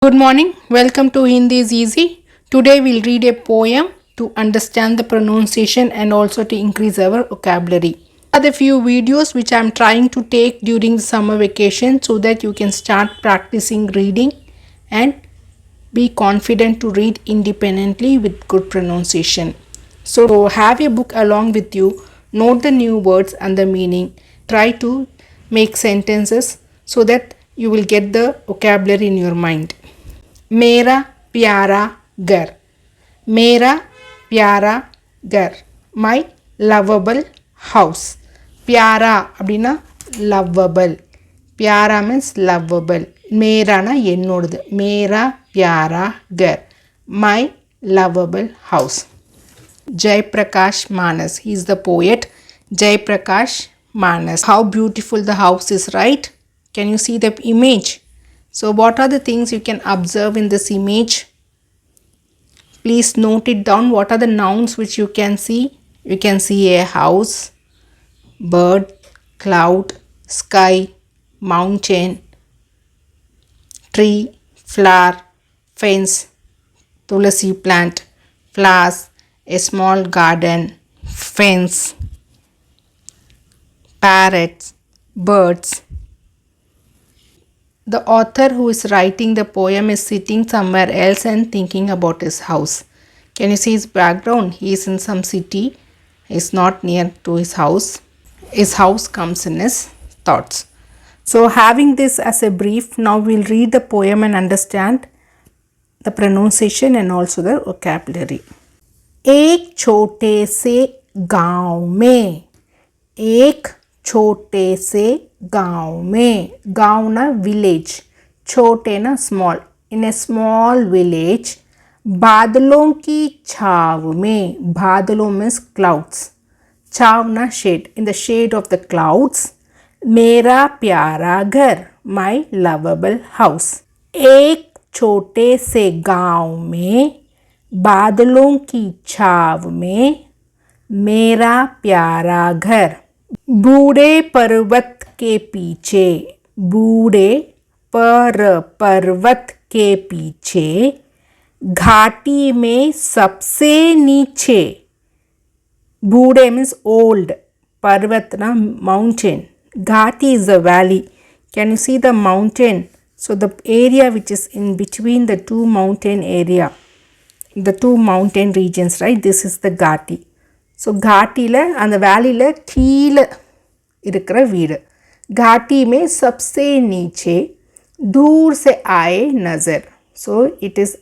Good morning, welcome to Hindi is Easy. Today we'll read a poem to understand the pronunciation and also to increase our vocabulary. Are the few videos which I'm trying to take during the summer vacation so that you can start practicing reading and be confident to read independently with good pronunciation. So have a book along with you, note the new words and the meaning, try to make sentences so that you will get the vocabulary in your mind. मेरा प्यारा घर मेरा प्यारा घर my lovable house प्यारा அப்படின்னா lovable प्यारा means lovable மேரானா என்னோடது மேரா प्यारा घर my lovable house Jai Prakash Manas, he is the poet Jai Prakash Manas. How beautiful the house is, right? Can you see the image? So what are the things you can observe in this image? Please note it down. What are the nouns which you can see? You can see a house, bird, cloud, sky, mountain, tree, flower, fence, tulasi plant, flowers, a small garden, fence, parrots, birds. The author who is writing the poem is sitting somewhere else and thinking about his house. Can you see his background? He is in some city. He is not near to his house. His house comes in his thoughts. So having this as a brief, now we'll read the poem and understand the pronunciation and also the vocabulary. एक छोटे से गांव में एक छोटे से गांव में गांव ना विलेज छोटे ना small in a small village बादलों की छाव में बादलों मीन्स क्लाउड्स छाव ना shade in the shade of the clouds मेरा प्यारा घर माई लवेबल हाउस एक छोटे से गांव में बादलों की छाव में मेरा प्यारा घर बूढ़े पर्वत के पीछे बूढ़े पर्वत के पीछे घाटी में सबसे नीचे बूढ़े मीन्स ओल्ड पर्वत ना माउंटेन घाटी is a valley can you see the mountain so the area which is in between the two mountain area the two mountain regions right this is the Ghati so Ghati la and the valley la கீழ இருக்கிற வீடு घाटी में सबसे नीचे दूर से आए नज़र so it is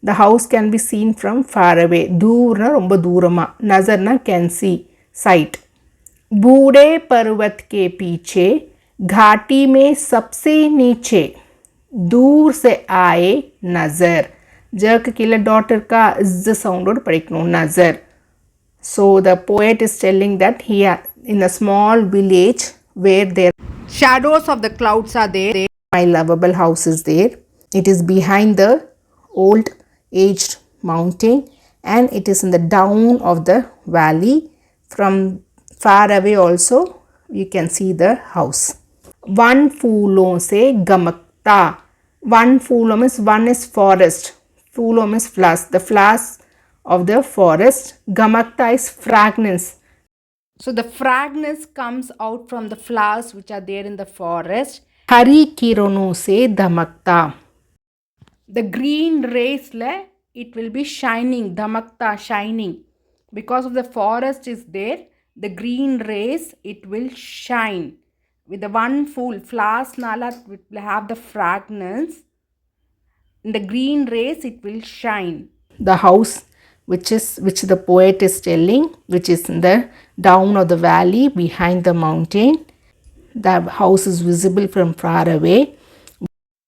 the house can be seen from far away दूरना ரொம்ப दूरमा नज़रना can see sight बूढ़े पर्वत के पीछे घाटी में सबसे नीचे दूर से आए नज़र जक किला डॉटर का ज साउंड படிக்கணும் नज़र so the poet is telling that here in a small village where there shadows of the clouds are there my lovable house is there it is behind the old aged mountain and it is in the down of the valley from far away also you can see the house one फूलों से गमकता one फूलों means one is forest फूलों means flowers the flowers of the forest gamakta is fragrance so the fragrance comes out from the flowers which are there in the forest hari kirono se damakta the green rays le it will be shining damakta shining because of the forest is there the green rays it will shine with the one full flowers nala it will have the fragrance in the green rays it will shine the house which the poet is telling which is in the down of the valley behind the mountain the house is visible from far away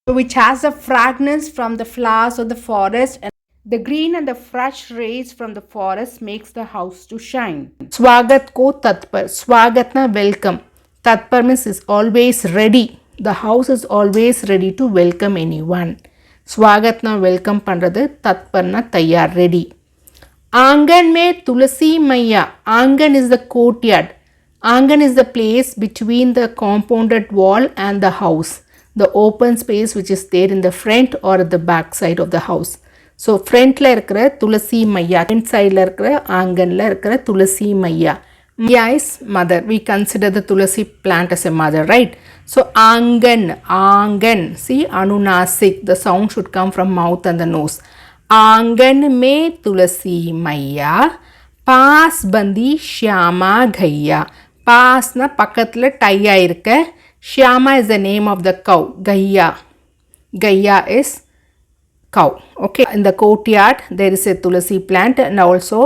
which has the fragrance from the flowers of the forest and the green and the fresh rays from the forest makes the house to shine swagat ko tatpar swagat na welcome tatpar means is always ready the house is always ready to welcome anyone swagat na welcome பண்றது tatpar na tayyar ready आंगन में तुलसी मैया आंगन is the courtyard आंगन is the place between the compounded wall and the house the open space which is there in the front or at the back side of the house. So frontல இருக்கிற துளசி மையா, front sideல இருக்கிற ஆங்கன்ல இருக்கிற துளசி மையா. Maya is mother. We consider the tulasi plant as a mother, right? So angan, see anunasik, the sound should come from mouth and the nose. Angan mein tulasi maiya, paas bandi shyama ghaiya. Paas na பக்கத்துல dia இருக்க. Shyama is the name of the cow. Ghaiya is cow. Okay, in the courtyard there is a tulasi plant, and also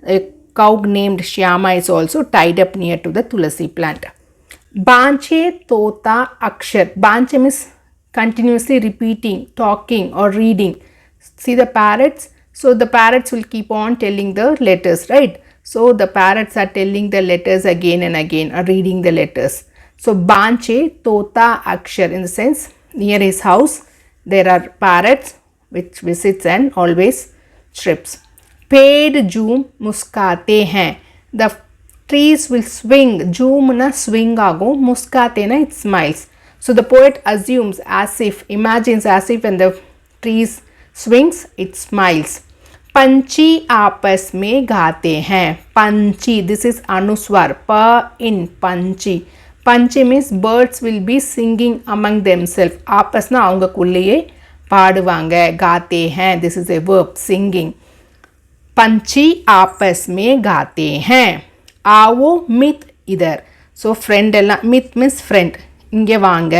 a cow named Shyama is also tied up near to the tulasi plant. Banche tota akshar. Banche means continuously repeating, talking or reading. See the parrots? So the parrots will keep on telling the letters, right? So the parrots are telling the letters again and again, or reading the letters. So Banche tota akshar, in the sense near his house there are parrots which visits and always chirps. पेड़ झूम मुस्काते हैं. The trees will swing. झूम ना swing आगो, मुस्काते ना it smiles. So the poet assumes, as if, imagines as if when the trees swings it smiles. पंछी आपस में गाते हैं. पंछी, this is anuswar, pa in पंछी. पंछी means birds will be singing among themselves. आपस ना அவங்களுக்குள்ளேயே பாடுவாங்க. गाते हैं, this is a verb, singing. पंछी आपस में गाते हैं. आओ मित इधर. So friend एल्ला, मित means friend, Inge Wang.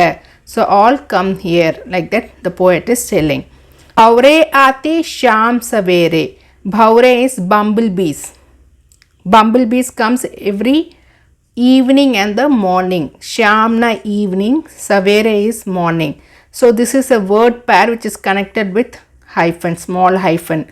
So all come here, like that the poet is telling. भौरे आते शाम सवेरे. भौरे is bumblebees. Bumblebees comes every evening and the morning. Sham na evening, savere is morning. So this is a word pair which is connected with hyphen, small hyphen.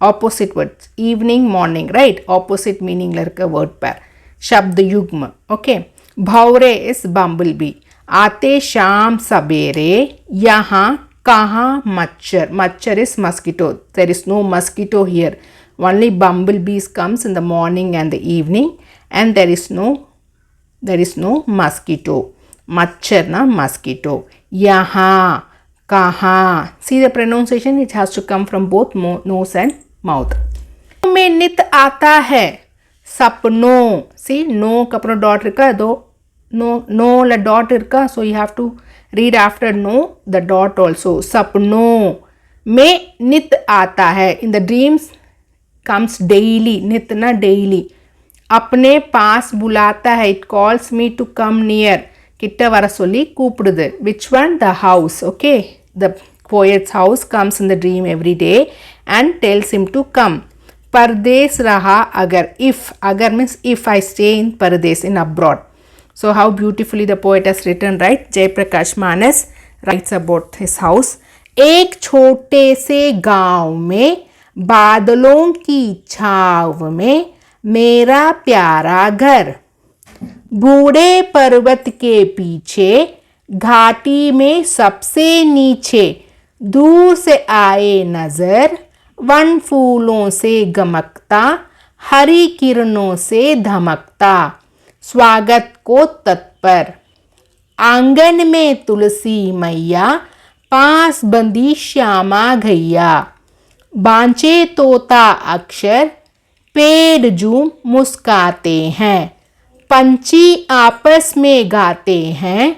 Opposite words, evening, morning, right? Opposite meaning la irukka word pair. Shabd yugma. Okay. Bhaure is bumblebee. Aate sham sabere. Yahan kahan machhar. Machhar is mosquito. There is no mosquito here. Only bumblebees comes in the morning and the evening, and there is no mosquito. Machhar na mosquito. Yahan kahan. See the pronunciation, it has to come from both nose and mouth. में नित आता है. सपनों. See, no kapno dot irka, do no la dot irka, so you have to read after no the dot also. सपनों में नित आता है. In the dreams comes daily. नित ना daily. अपने पास बुलाता है. It calls me to come near. கிட்ட வர சொல்லி கூப்பிடுது. Which one? The house. Okay, the poet's house comes in the dream every day and tells him to come. Pardes raha agar. If, agar means if I stay in Pardes, in abroad. So how beautifully the poet has written, right? Jaiprakash Manas writes about his house. एक छोटे से गांव में बादलों की छाव में मेरा प्यारा घर. बूढ़े पर्वत के पीछे घाटी में सबसे नीचे दूर से आए नजर वन फूलों से गमकता हरी किरणों से धमकता स्वागत को तत्पर. आंगन में तुलसी मैया पास बंदी श्यामा घैया. बांचे तोता अक्षर पेड़ झूम मुस्काते हैं. पंछी आपस में गाते हैं.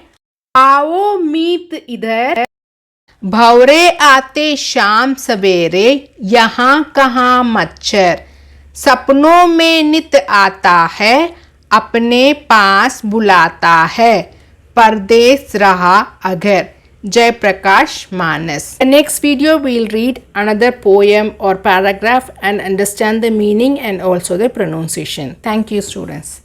आओ मीत इधर. भौरे आते शाम सवेरे. यहाँ कहाँ मच्छर. सपनों में नित आता है. अपने पास बुलाता है. परदेस रहा अगर. Jaiprakash Manas. In the next video we will read another poem or paragraph and understand the meaning and also the pronunciation. Thank you, students.